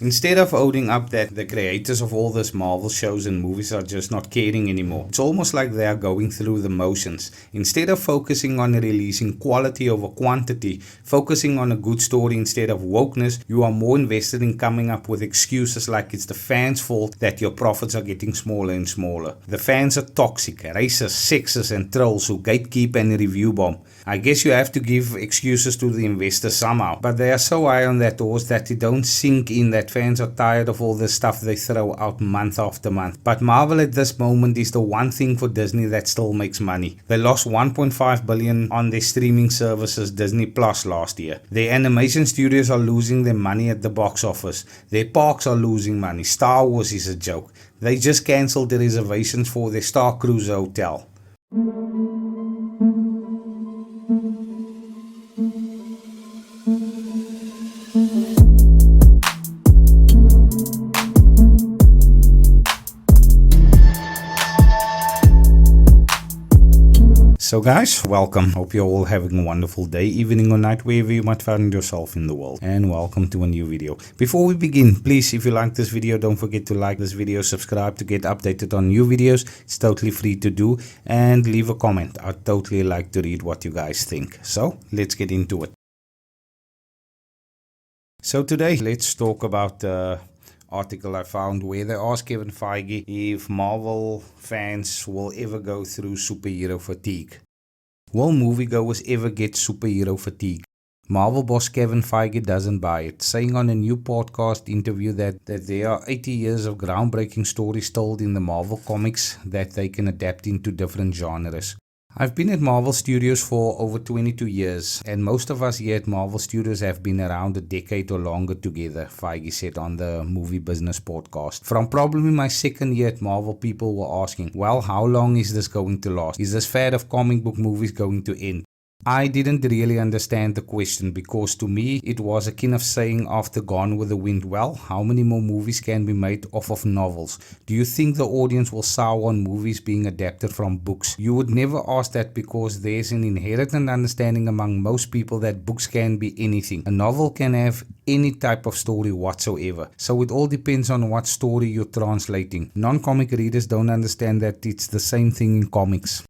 Instead of owning up that the creators of all these Marvel shows and movies are just not caring anymore, it's almost like they are going through the motions. Instead of focusing on releasing quality over quantity, focusing on a good story instead of wokeness, you are more invested in coming up with excuses like it's the fans' fault that your profits are getting smaller and smaller. The fans are toxic, racist, sexist, and trolls who gatekeep and review bomb. I guess you have to give excuses to the investors somehow, but they are so high on that horse that they don't sink in that fans are tired of all the stuff they throw out month after month. But Marvel at this moment is the one thing for Disney that still makes money. They lost $1.5 billion on their streaming services Disney Plus last year. Their animation studios are losing their money at the box office. Their parks are losing money. Star Wars is a joke. They just cancelled the reservations for their Star Cruise hotel. So guys, welcome. Hope you're all having a wonderful day, evening or night, wherever you might find yourself in the world. And welcome to a new video. Before we begin, please, if you like this video, don't forget to like this video, subscribe to get updated on new videos. It's totally free to do. And leave a comment. I'd totally like to read what you guys think. So let's get into it. So today, let's talk about the article I found where they ask Kevin Feige if Marvel fans will ever go through superhero fatigue. Will moviegoers ever get superhero fatigue? Marvel boss Kevin Feige doesn't buy it, saying on a new podcast interview that there are 80 years of groundbreaking stories told in the Marvel comics that they can adapt into different genres. I've been at Marvel Studios for over 22 years, and most of us here at Marvel Studios have been around a decade or longer together, Feige said on the Movie Business podcast. From probably my second year at Marvel, people were asking, well, how long is this going to last? Is this fad of comic book movies going to end? I didn't really understand the question because to me it was akin of saying after Gone with the Wind, well, how many more movies can be made off of novels? Do you think the audience will sour on movies being adapted from books? You would never ask that because there's an inherent understanding among most people that books can be anything. A novel can have any type of story whatsoever. So it all depends on what story you're translating. Non-comic readers don't understand that it's the same thing in comics.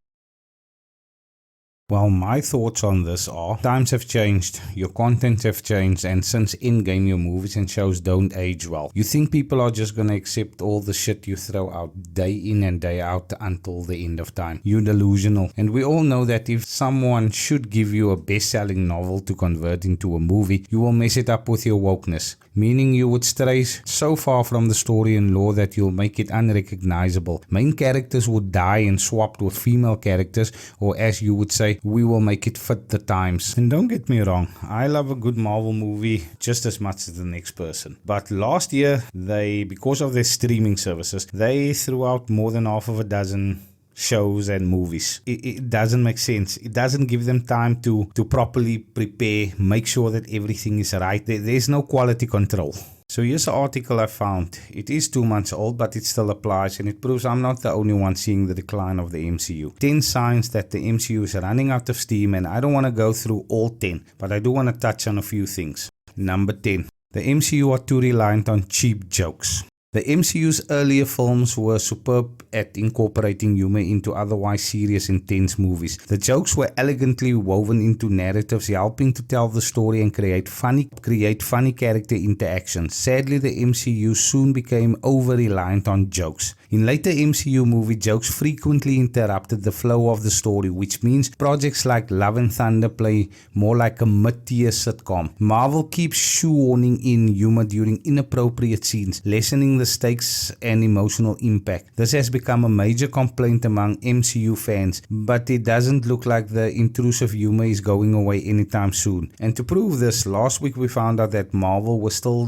Well, my thoughts on this are, times have changed, your contents have changed, and since Endgame your movies and shows don't age well. You think people are just gonna accept all the shit you throw out day in and day out until the end of time? You're delusional. And we all know that if someone should give you a best-selling novel to convert into a movie, you will mess it up with your wokeness. Meaning you would stray so far from the story and lore that you'll make it unrecognizable. Main characters would die and swapped with female characters, or as you would say, we will make it fit the times. And don't get me wrong, I love a good Marvel movie just as much as the next person. But last year, because of their streaming services, they threw out more than half of a dozen shows and movies. It doesn't make sense. It doesn't give them time to properly prepare, make sure that everything is right. There's no quality control. So here's an article I found. It is 2 months old, but it still applies, and it proves I'm not the only one seeing the decline of the MCU. 10 signs that the MCU is running out of steam, and I don't want to go through all 10, but I do want to touch on a few things. Number 10. The MCU are too reliant on cheap jokes. The MCU's earlier films were superb at incorporating humor into otherwise serious, intense movies. The jokes were elegantly woven into narratives, helping to tell the story and create funny character interactions. Sadly, the MCU soon became over-reliant on jokes. In later MCU movie, jokes frequently interrupted the flow of the story, which means projects like Love and Thunder play more like a mid-tier sitcom. Marvel keeps shoehorning in humor during inappropriate scenes, lessening the stakes and emotional impact. This has become a major complaint among MCU fans, but it doesn't look like the intrusive humor is going away anytime soon. And to prove this, last week we found out that Marvel was still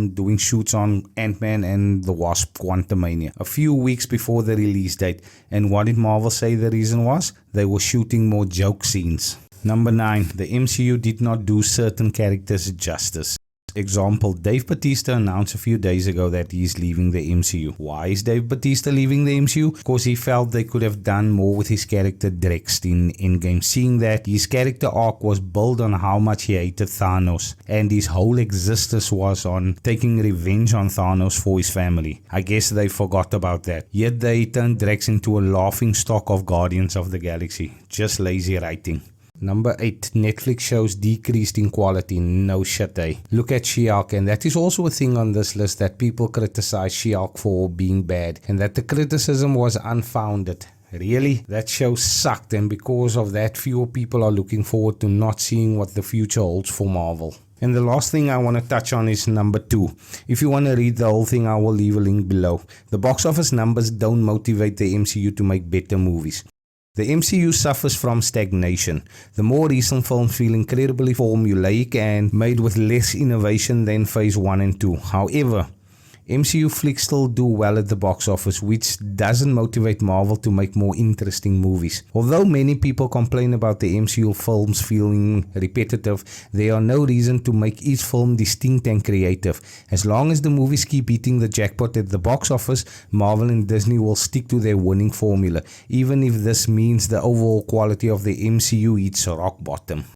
doing shoots on Ant-Man and the Wasp: Quantumania a few weeks before the release date. And what did Marvel say the reason was? They were shooting more joke scenes. Number 9. The MCU did not do certain characters justice. Example, Dave Bautista announced a few days ago that he's leaving the MCU. Why is Dave Bautista leaving the MCU? Because he felt they could have done more with his character Drex in Endgame, seeing that his character arc was built on how much he hated Thanos, and his whole existence was on taking revenge on Thanos for his family. I guess they forgot about that. Yet they turned Drex into a laughing stock of Guardians of the Galaxy. Just lazy writing. Number 8. Netflix shows decreased in quality. No shit, eh? Look at She-Hulk, and that is also a thing on this list, that people criticize She-Hulk for being bad, and that the criticism was unfounded. Really? That show sucked, and because of that, fewer people are looking forward to not seeing what the future holds for Marvel. And the last thing I want to touch on is number 2. If you want to read the whole thing, I will leave a link below. The box office numbers don't motivate the MCU to make better movies. The MCU suffers from stagnation. The more recent films feel incredibly formulaic and made with less innovation than Phase 1 and 2. However, MCU flicks still do well at the box office, which doesn't motivate Marvel to make more interesting movies. Although many people complain about the MCU films feeling repetitive, there are no reason to make each film distinct and creative. As long as the movies keep hitting the jackpot at the box office, Marvel and Disney will stick to their winning formula, even if this means the overall quality of the MCU hits rock bottom.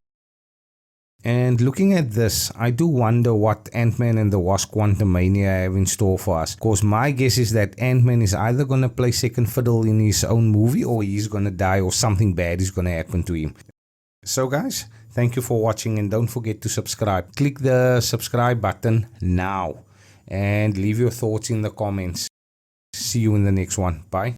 And looking at this, I do wonder what Ant-Man and the Wasp Quantumania have in store for us. Cause my guess is that Ant-Man is either gonna play second fiddle in his own movie, or he's gonna die, or something bad is gonna happen to him. So guys, thank you for watching, and don't forget to subscribe. Click the subscribe button now and leave your thoughts in the comments. See you in the next one. Bye.